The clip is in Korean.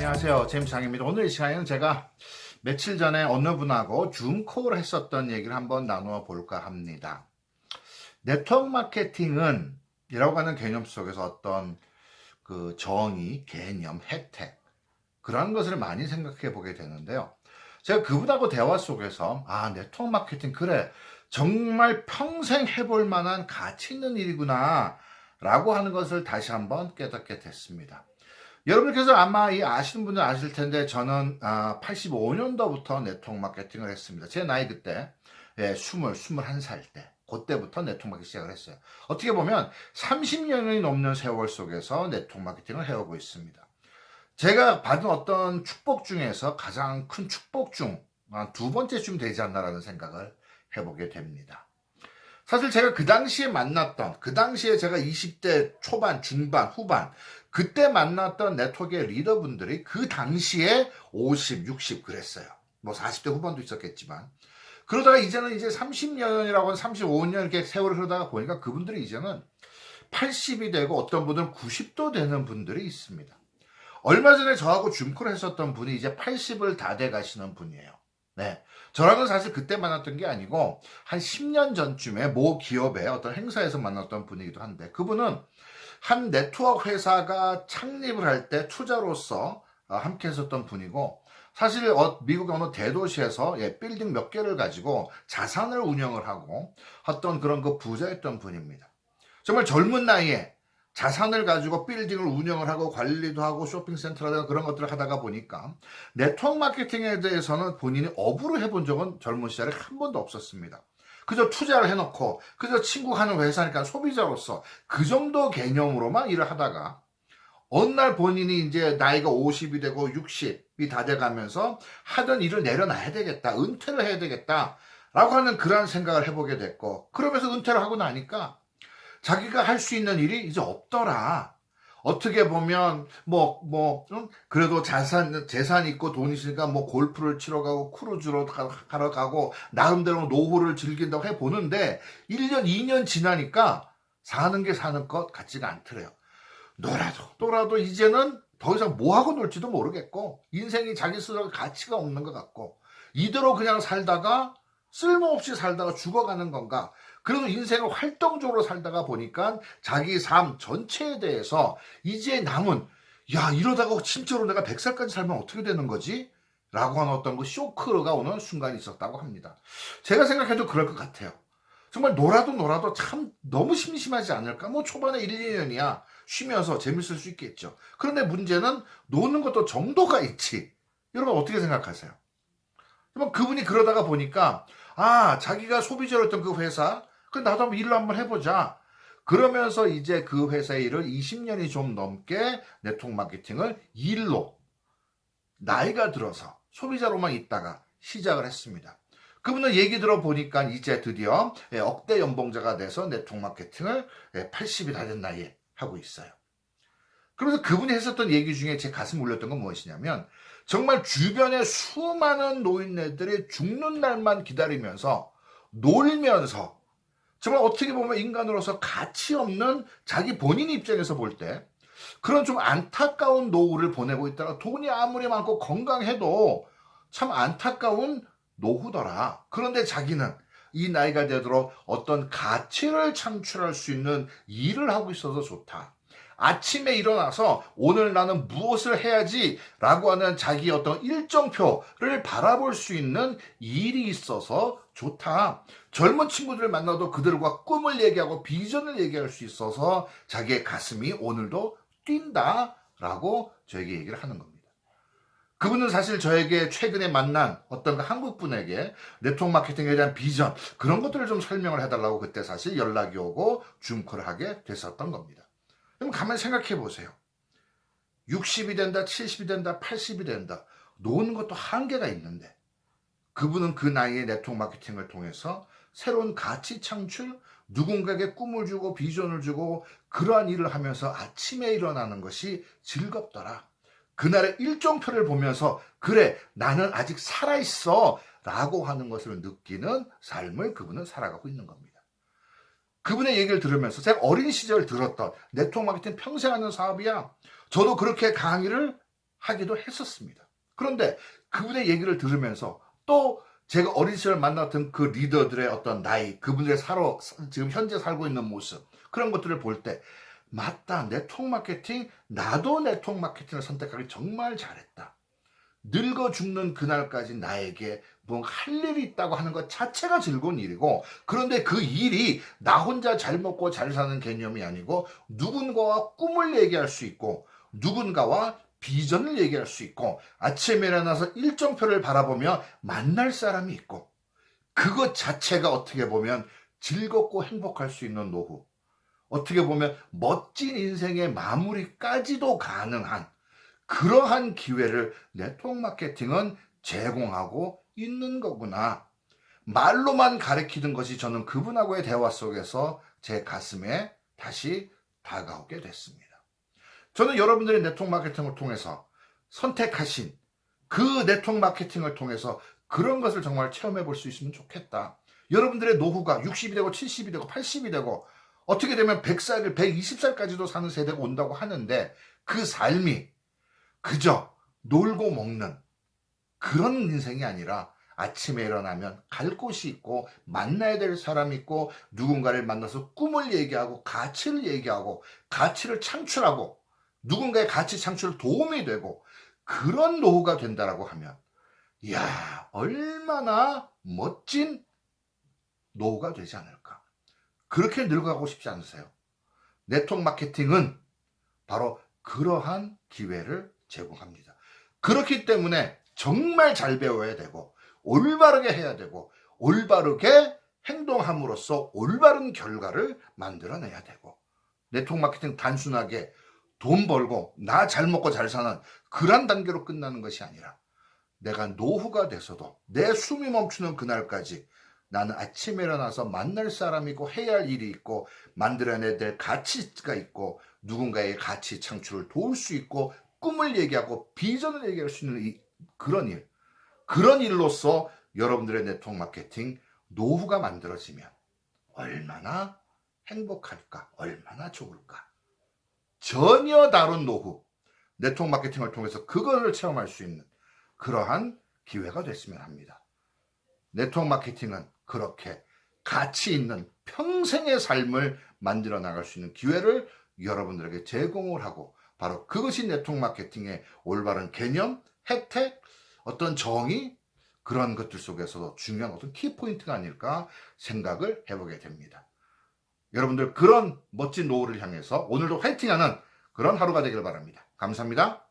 안녕하세요. 제임스 장입니다. 오늘 이 시간에는 제가 며칠 전에 어느 분하고 줌콜을 했었던 얘기를 한번 나누어 볼까 합니다. 네트워크 마케팅은 이라고 하는 개념 속에서 어떤 그 정의, 개념, 혜택 그런 것을 많이 생각해 보게 되는데요. 제가 그분하고 대화 속에서 네트워크 마케팅 그래 정말 평생 해볼 만한 가치 있는 일이구나 라고 하는 것을 다시 한번 깨닫게 됐습니다. 여러분께서 아마 아시는 분들 아실 텐데 저는 85년도부터 네트워크 마케팅을 했습니다. 제 나이 그때 21살 때 그때부터 네트워크 마케팅 시작을 했어요. 어떻게 보면 30년이 넘는 세월 속에서 네트워크 마케팅을 해오고 있습니다. 제가 받은 어떤 축복 중에서 가장 큰 축복 중 두 번째쯤 되지 않나라는 생각을 해보게 됩니다. 사실 제가 그 당시에 제가 20대 초반, 중반, 후반 그때 만났던 네트워크의 리더분들이 그 당시에 50, 60 그랬어요. 뭐 40대 후반도 있었겠지만 그러다가 이제는 이제 30년이라고 하는 35년 이렇게 세월을 흐르다가 보니까 그분들이 이제는 80이 되고 어떤 분들은 90도 되는 분들이 있습니다. 얼마 전에 저하고 줌콜을 했었던 분이 이제 80을 다 돼 가시는 분이에요. 네. 저랑은 사실 그때 만났던 게 아니고 한 10년 전쯤에 모 기업의 어떤 행사에서 만났던 분이기도 한데 그분은 한 네트워크 회사가 창립을 할 때 투자로서 함께 했었던 분이고 사실 미국의 어느 대도시에서 빌딩 몇 개를 가지고 자산을 운영을 하고 어떤 그런 그 부자였던 분입니다. 정말 젊은 나이에 자산을 가지고 빌딩을 운영을 하고 관리도 하고 쇼핑센터라든가 그런 것들을 하다가 보니까 네트워크 마케팅에 대해서는 본인이 업으로 해본 적은 젊은 시절에 한 번도 없었습니다. 그저 투자를 해놓고 그저 친구가 하는 회사니까 소비자로서 그 정도 개념으로만 일을 하다가 어느 날 본인이 이제 나이가 50이 되고 60이 다 돼가면서 하던 일을 내려놔야 되겠다, 은퇴를 해야 되겠다 라고 하는 그런 생각을 해보게 됐고 그러면서 은퇴를 하고 나니까 자기가 할 수 있는 일이 이제 없더라. 어떻게 보면 그래도 재산 있고 돈 있으니까 뭐 골프를 치러 가고 크루즈로 가러 가고 나름대로 노후를 즐긴다고 해 보는데 1년 2년 지나니까 사는 게 사는 것 같지가 않더래요. 놀아도 이제는 더 이상 뭐 하고 놀지도 모르겠고 인생이 자기 스스로 가치가 없는 것 같고 이대로 그냥 살다가 쓸모없이 살다가 죽어가는 건가? 그래도 인생을 활동적으로 살다가 보니까 자기 삶 전체에 대해서 이제 남은 이러다가 진짜로 내가 100살까지 살면 어떻게 되는 거지? 라고 하는 어떤 그 쇼크가 오는 순간이 있었다고 합니다. 제가 생각해도 그럴 것 같아요. 정말 놀아도 참 너무 심심하지 않을까? 뭐 초반에 1, 2년이야 쉬면서 재밌을 수 있겠죠. 그런데 문제는 노는 것도 정도가 있지. 여러분 어떻게 생각하세요? 그분이 그러다가 보니까 자기가 소비자로 했던 그 회사 나도 한번 일로 한번 해보자. 그러면서 이제 그 회사의 일을 20년이 좀 넘게 네트워크 마케팅을 일로 나이가 들어서 소비자로만 있다가 시작을 했습니다. 그분은 얘기 들어보니까 이제 드디어 억대 연봉자가 돼서 네트워크 마케팅을 80이 다 된 나이에 하고 있어요. 그래서 그분이 했었던 얘기 중에 제 가슴이 울렸던 건 무엇이냐면 정말 주변에 수많은 노인네들이 죽는 날만 기다리면서 놀면서 정말 어떻게 보면 인간으로서 가치 없는 자기 본인 입장에서 볼 때 그런 좀 안타까운 노후를 보내고 있다가 돈이 아무리 많고 건강해도 참 안타까운 노후더라. 그런데 자기는 이 나이가 되도록 어떤 가치를 창출할 수 있는 일을 하고 있어서 좋다. 아침에 일어나서 오늘 나는 무엇을 해야지 라고 하는 자기 어떤 일정표를 바라볼 수 있는 일이 있어서 좋다. 젊은 친구들을 만나도 그들과 꿈을 얘기하고 비전을 얘기할 수 있어서 자기의 가슴이 오늘도 뛴다 라고 저에게 얘기를 하는 겁니다. 그분은 사실 저에게 최근에 만난 어떤 한국 분에게 네트워크 마케팅에 대한 비전 그런 것들을 좀 설명을 해달라고 그때 사실 연락이 오고 줌콜을 하게 됐었던 겁니다. 그럼 가만히 생각해 보세요. 60이 된다, 70이 된다, 80이 된다. 노는 것도 한계가 있는데 그분은 그 나이에 네트워크 마케팅을 통해서 새로운 가치 창출, 누군가에게 꿈을 주고 비전을 주고 그러한 일을 하면서 아침에 일어나는 것이 즐겁더라. 그날의 일정표를 보면서 그래 나는 아직 살아있어 라고 하는 것을 느끼는 삶을 그분은 살아가고 있는 겁니다. 그분의 얘기를 들으면서 제가 어린 시절 들었던 네트워크 마케팅 평생 하는 사업이야. 저도 그렇게 강의를 하기도 했었습니다. 그런데 그분의 얘기를 들으면서 또 제가 어린 시절 만났던 그 리더들의 어떤 나이, 그분들의 지금 현재 살고 있는 모습, 그런 것들을 볼 때, 맞다, 네트워크 마케팅, 나도 네트워크 마케팅을 선택하기 정말 잘했다. 늙어 죽는 그날까지 나에게 뭐 할 일이 있다고 하는 것 자체가 즐거운 일이고, 그런데 그 일이 나 혼자 잘 먹고 잘 사는 개념이 아니고 누군가와 꿈을 얘기할 수 있고 누군가와 비전을 얘기할 수 있고 아침에 일어나서 일정표를 바라보며 만날 사람이 있고, 그것 자체가 어떻게 보면 즐겁고 행복할 수 있는 노후, 어떻게 보면 멋진 인생의 마무리까지도 가능한 그러한 기회를 네트워크 마케팅은 제공하고 있는 거구나. 말로만 가르치던 것이 저는 그분하고의 대화 속에서 제 가슴에 다시 다가오게 됐습니다. 저는 여러분들의 네트워크 마케팅을 통해서 선택하신 그 네트워크 마케팅을 통해서 그런 것을 정말 체험해 볼 수 있으면 좋겠다. 여러분들의 노후가 60이 되고 70이 되고 80이 되고 어떻게 되면 100살, 120살까지도 사는 세대가 온다고 하는데, 그 삶이 그저 놀고 먹는 그런 인생이 아니라 아침에 일어나면 갈 곳이 있고 만나야 될 사람이 있고 누군가를 만나서 꿈을 얘기하고 가치를 얘기하고 가치를 창출하고 누군가의 가치 창출 도움이 되고, 그런 노후가 된다라고 하면, 이야, 얼마나 멋진 노후가 되지 않을까. 그렇게 늙어가고 싶지 않으세요? 네트워크 마케팅은 바로 그러한 기회를 제공합니다. 그렇기 때문에 정말 잘 배워야 되고 올바르게 해야 되고 올바르게 행동함으로써 올바른 결과를 만들어내야 되고, 네트워크 마케팅 단순하게 돈 벌고 나 잘 먹고 잘 사는 그런 단계로 끝나는 것이 아니라, 내가 노후가 돼서도 내 숨이 멈추는 그날까지 나는 아침에 일어나서 만날 사람이 있고 해야 할 일이 있고 만들어내야 될 가치가 있고 누군가의 가치 창출을 도울 수 있고 꿈을 얘기하고 비전을 얘기할 수 있는 그런 일로서 여러분들의 네트워크 마케팅 노후가 만들어지면 얼마나 행복할까, 얼마나 좋을까. 전혀 다른 노후, 네트워크 마케팅을 통해서 그것을 체험할 수 있는 그러한 기회가 됐으면 합니다. 네트워크 마케팅은 그렇게 가치 있는 평생의 삶을 만들어 나갈 수 있는 기회를 여러분들에게 제공을 하고, 바로 그것이 네트워크 마케팅의 올바른 개념, 혜택, 어떤 정의, 그런 것들 속에서도 중요한 어떤 키포인트가 아닐까 생각을 해보게 됩니다. 여러분들 그런 멋진 노후를 향해서 오늘도 화이팅하는 그런 하루가 되길 바랍니다. 감사합니다.